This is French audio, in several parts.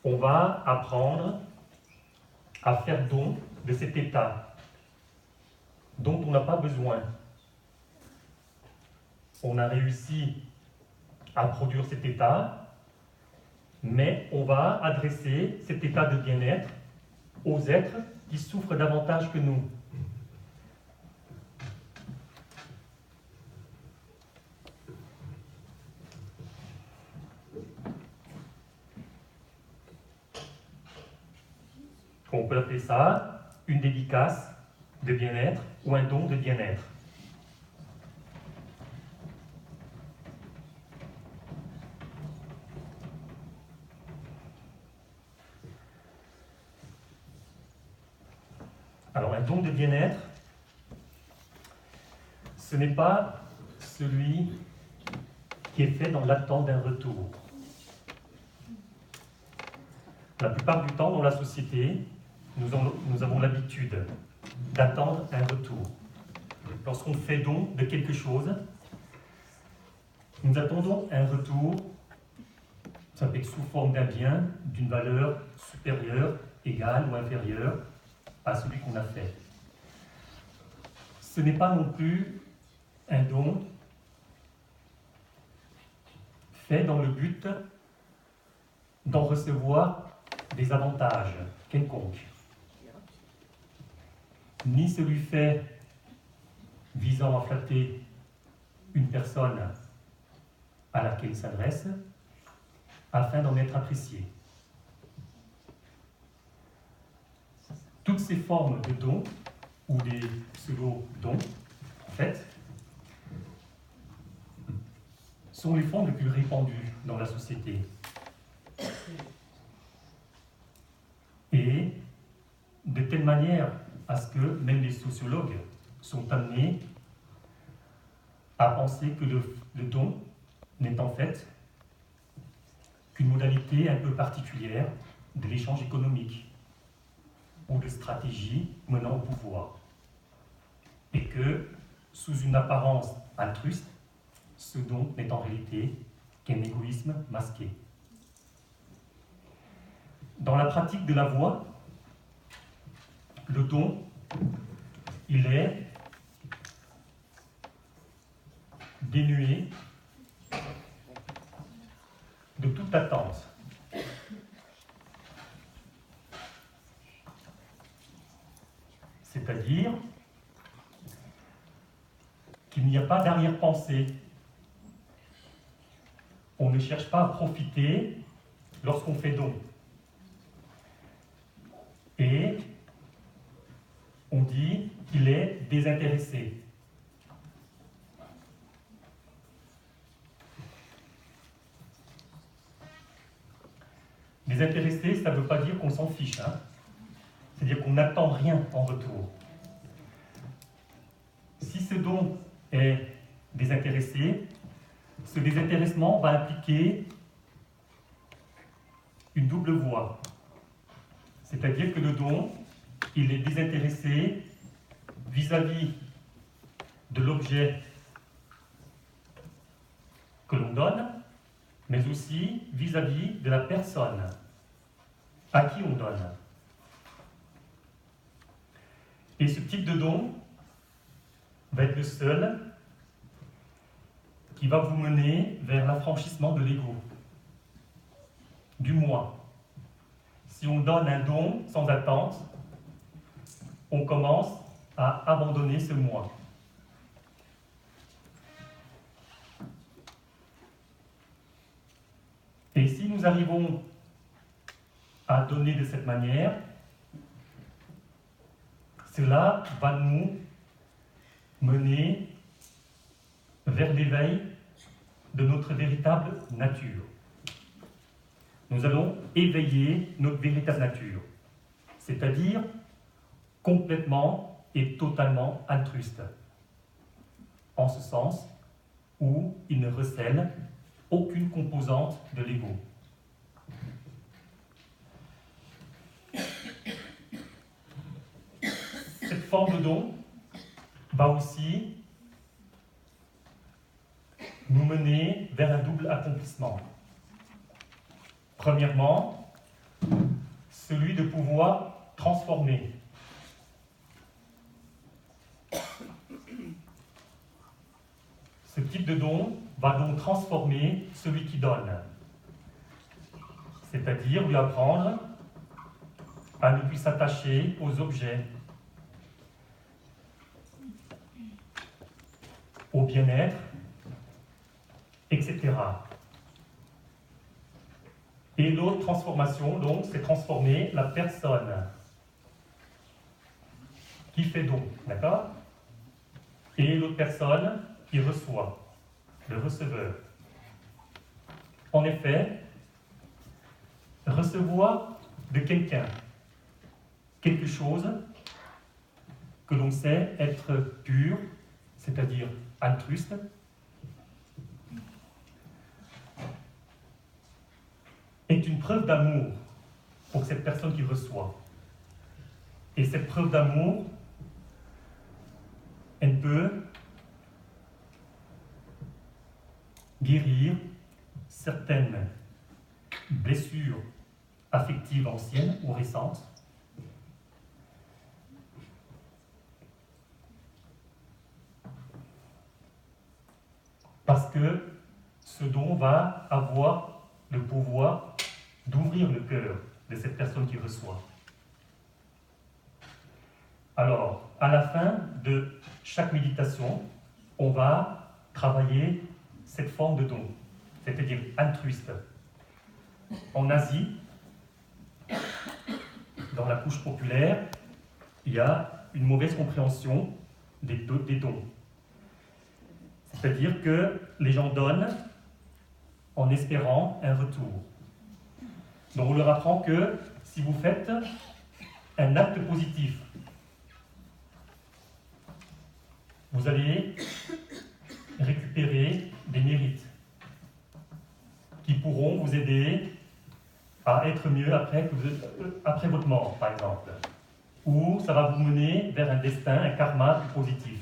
on va apprendre à faire don de cet état dont on n'a pas besoin. On a réussi à produire cet état, mais on va adresser cet état de bien-être aux êtres qui souffrent davantage que nous. On peut appeler ça une dédicace de bien-être ou un don de bien-être. Alors, un don de bien-être, ce n'est pas celui qui est fait dans l'attente d'un retour. La plupart du temps, dans la société, nous avons l'habitude d'attendre un retour. Lorsqu'on fait don de quelque chose, nous attendons un retour, ça peut être sous forme d'un bien, d'une valeur supérieure, égale ou inférieure à celui qu'on a fait. Ce n'est pas non plus un don fait dans le but d'en recevoir des avantages quelconques, ni celui fait visant à flatter une personne à laquelle il s'adresse afin d'en être apprécié. Toutes ces formes de dons ou des pseudo-dons, en fait, sont les formes les plus répandues dans la société. Et de telle manière à ce que même les sociologues sont amenés à penser que le don n'est en fait qu'une modalité un peu particulière de l'échange économique ou de stratégie menant au pouvoir. Et que, sous une apparence altruiste, ce don n'est en réalité qu'un égoïsme masqué. Dans la pratique de la voie, le don, il est dénué de toute attente. C'est-à-dire qu'il n'y a pas d'arrière-pensée. On ne cherche pas à profiter lorsqu'on fait don. Et on dit qu'il est désintéressé. Désintéressé, ça ne veut pas dire qu'on s'en fiche, hein. C'est-à-dire qu'on n'attend rien en retour. Si ce don est désintéressé, ce désintéressement va impliquer une double voie. C'est-à-dire que le don, il est désintéressé vis-à-vis de l'objet que l'on donne, mais aussi vis-à-vis de la personne à qui on donne. Et ce type de don va être le seul qui va vous mener vers l'affranchissement de l'ego, du moi. Si on donne un don sans attente, on commence à abandonner ce moi. Et si nous arrivons à donner de cette manière, cela va nous mener vers l'éveil de notre véritable nature. Nous allons éveiller notre véritable nature, c'est-à-dire complètement et totalement altruiste, en ce sens où il ne recèle aucune composante de l'ego. Cette forme de don va aussi mener vers un double accomplissement. Premièrement, celui de pouvoir transformer. Ce type de don va donc transformer celui qui donne, c'est-à-dire lui apprendre à ne plus s'attacher aux objets, au bien-être, etc. Et l'autre transformation, donc, c'est transformer la personne qui fait don, d'accord? Et l'autre personne qui reçoit, le receveur. En effet, recevoir de quelqu'un quelque chose que l'on sait être pur, c'est-à-dire altruiste, est une preuve d'amour pour cette personne qui reçoit. Et cette preuve d'amour, elle peut guérir certaines blessures affectives anciennes ou récentes, parce que ce don va avoir le pouvoir d'ouvrir le cœur de cette personne qui reçoit. Alors, à la fin de chaque méditation, on va travailler cette forme de don, c'est-à-dire altruiste. En Asie, dans la couche populaire, il y a une mauvaise compréhension des dons. C'est-à-dire que les gens donnent en espérant un retour. Donc on leur apprend que si vous faites un acte positif, vous allez récupérer des mérites qui pourront vous aider à être mieux après votre mort, par exemple. Ou ça va vous mener vers un destin, un karma plus positif.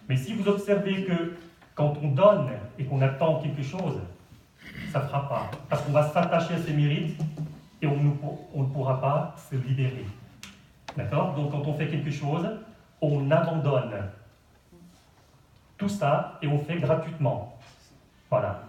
Mais si vous observez que quand on donne et qu'on attend quelque chose, ça ne fera pas. Parce qu'on va s'attacher à ces mérites et on ne pourra pas se libérer. D'accord? Donc quand on fait quelque chose, on abandonne tout ça et on fait gratuitement. Voilà.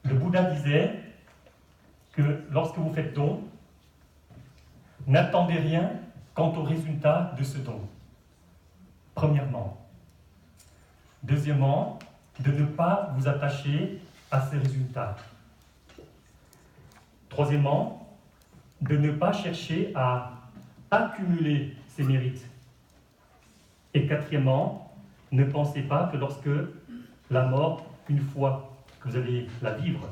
Le Bouddha disait que lorsque vous faites don, n'attendez rien quant au résultat de ce don. Premièrement. Deuxièmement, de ne pas vous attacher à ces résultats. Troisièmement, de ne pas chercher à accumuler ces mérites. Et quatrièmement, ne pensez pas que lorsque la mort, une fois que vous allez la vivre,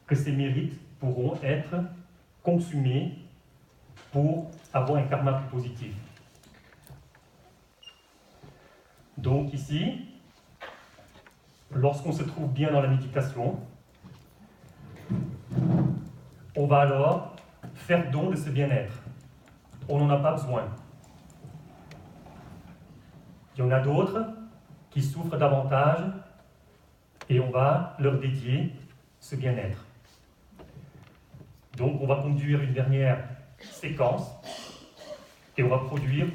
que ces mérites pourront être consumés pour avoir un karma plus positif. Donc ici, lorsqu'on se trouve bien dans la méditation, on va alors faire don de ce bien-être. On n'en a pas besoin. Il y en a d'autres qui souffrent davantage et on va leur dédier ce bien-être. Donc on va conduire une dernière séquence et on va produire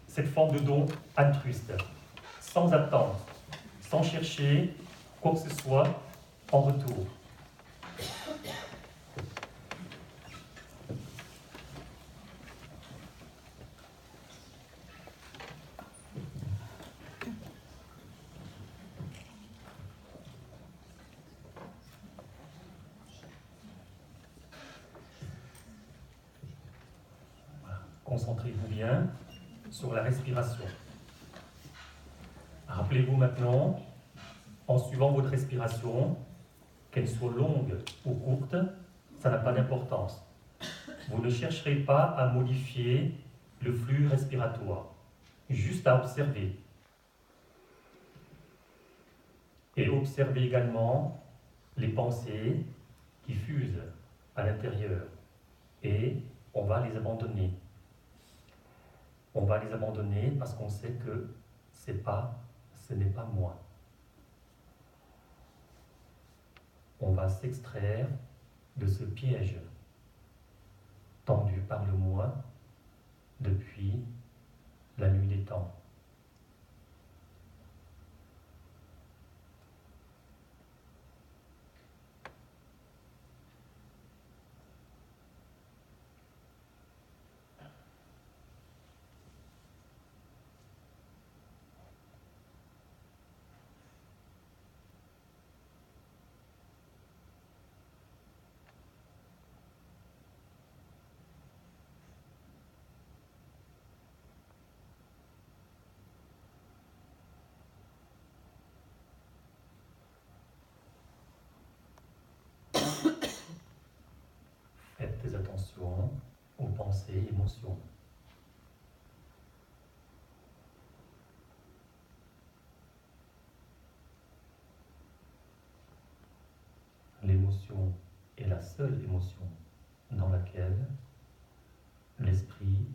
cette forme de don altruiste, sans attendre, sans chercher quoi que ce soit en retour. Concentrez-vous bien sur la respiration. Rappelez-vous maintenant, en suivant votre respiration, qu'elle soit longue ou courte, ça n'a pas d'importance. Vous ne chercherez pas à modifier le flux respiratoire, juste à observer. Et observez également les pensées qui fusent à l'intérieur. Et on va les abandonner. On va les abandonner parce qu'on sait que ce n'est pas moi. on va s'extraire de ce piège tendu par le moi depuis la nuit des temps. Faites attention aux pensées et émotions. L'émotion est la seule émotion dans laquelle l'esprit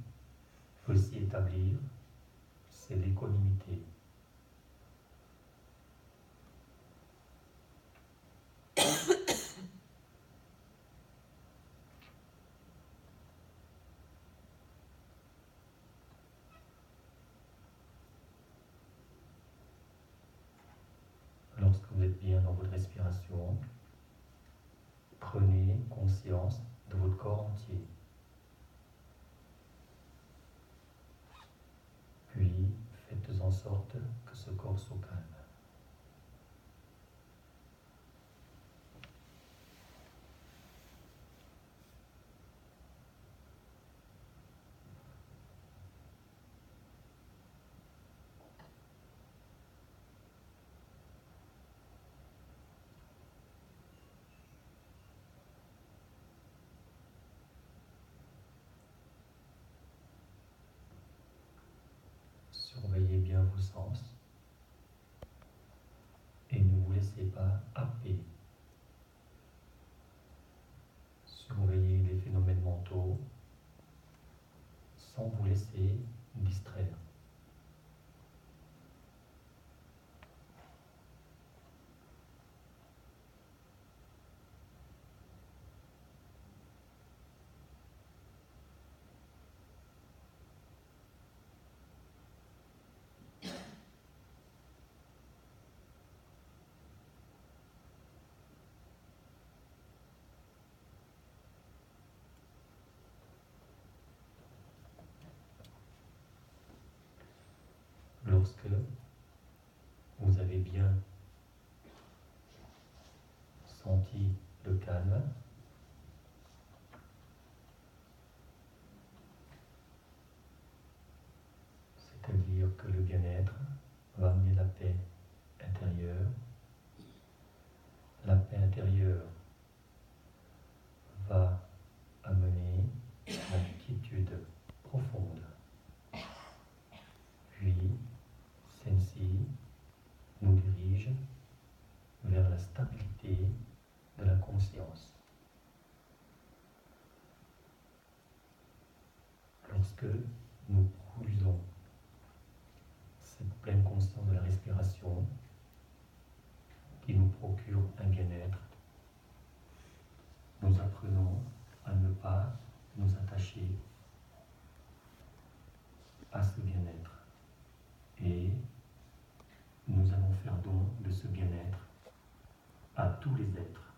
peut s'y établir, c'est l'équanimité. Lorsque vous êtes bien dans votre respiration, prenez conscience de votre corps entier. Puis, faites en sorte que ce corps soit calme. Surveillez bien vos sens et ne vous laissez pas happer. Surveillez les phénomènes mentaux sans vous laisser distraire. Lorsque vous avez bien senti le calme, c'est-à-dire que le bien-être va amener la paix intérieure. La paix intérieure va amener la quiétude profonde. Puis, celle-ci nous dirige vers la stabilité de la conscience. Lorsque nous produisons cette pleine conscience de la respiration qui nous procure un bien-être, nous apprenons à ne pas nous attacher à ce bien-être et nous allons faire don de ce bien-être à tous les êtres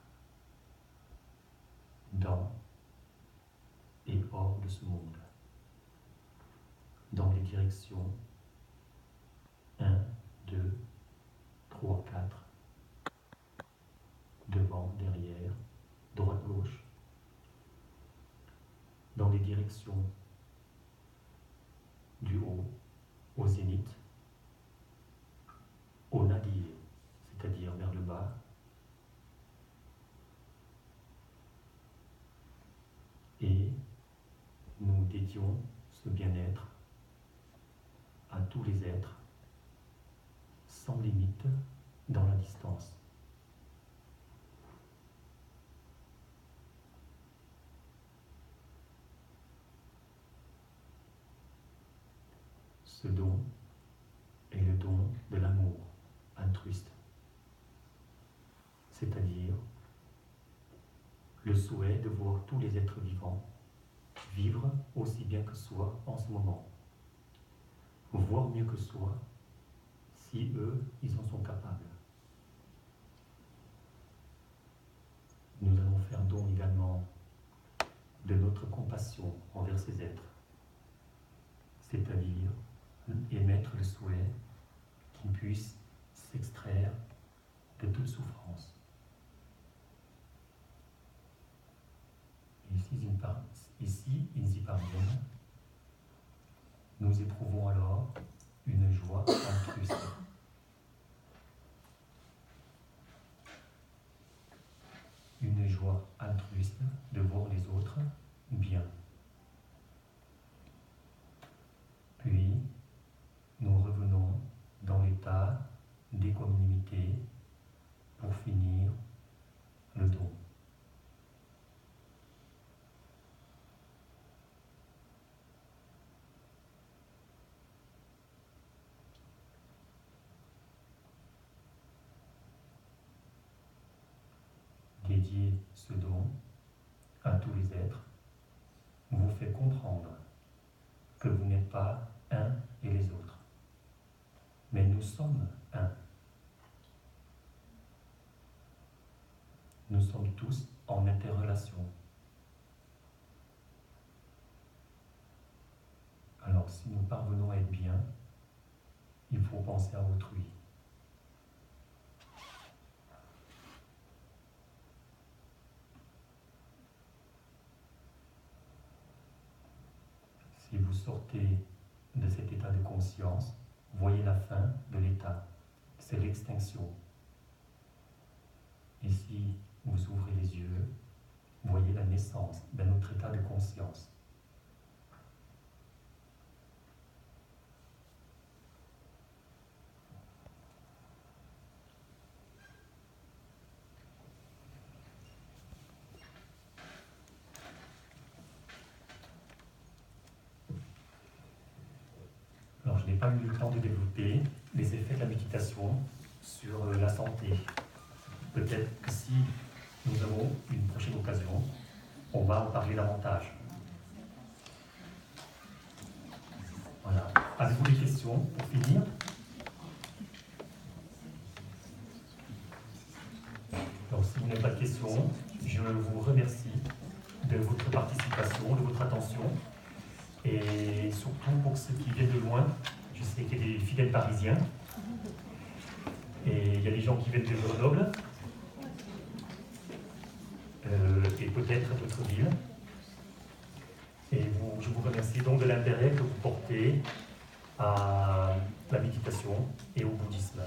dans et hors de ce monde, dans les directions 1, 2, 3, 4, devant, derrière, droite, gauche, dans les directions du haut au zénith, au nadir, c'est-à-dire vers le bas, et nous dédions ce bien-être à tous les êtres, sans limite, dans la distance. Ce don est le don de l'amour altruiste, c'est-à-dire le souhait de voir tous les êtres vivants vivre aussi bien que soi en ce moment, voire mieux que soi, si eux, ils en sont capables. Nous allons faire don également de notre compassion envers ces êtres, c'est-à-dire émettre le souhait qu'ils puissent s'extraire de toute souffrance. Et si ils y parviennent, nous éprouvons alors une joie altruiste. Une joie altruiste de voir les autres bien. Puis, nous revenons dans l'état d'équanimité pour finir le don. Dédier ce don à tous les êtres vous fait comprendre que vous n'êtes pas un et les autres, mais nous sommes un. Nous sommes tous en interrelation. Alors, si nous parvenons à être bien, il faut penser à autrui. Si vous sortez de cet état de conscience, voyez la fin de l'état. C'est l'extinction. Et si vous ouvrez les yeux, voyez la naissance d'un autre état de conscience. Alors, je n'ai pas eu le temps de développer les effets de la méditation sur la santé. Peut-être que si nous avons une prochaine occasion, on va en parler davantage. Voilà. Avez-vous des questions pour finir? Donc, si vous n'avez pas de questions, je vous remercie de votre participation, de votre attention. Et surtout pour ceux qui viennent de loin, je sais qu'il y a des fidèles parisiens. Et il y a des gens qui viennent de Grenoble. Et peut-être d'autres villes. Et je vous remercie donc de l'intérêt que vous portez à la méditation et au bouddhisme.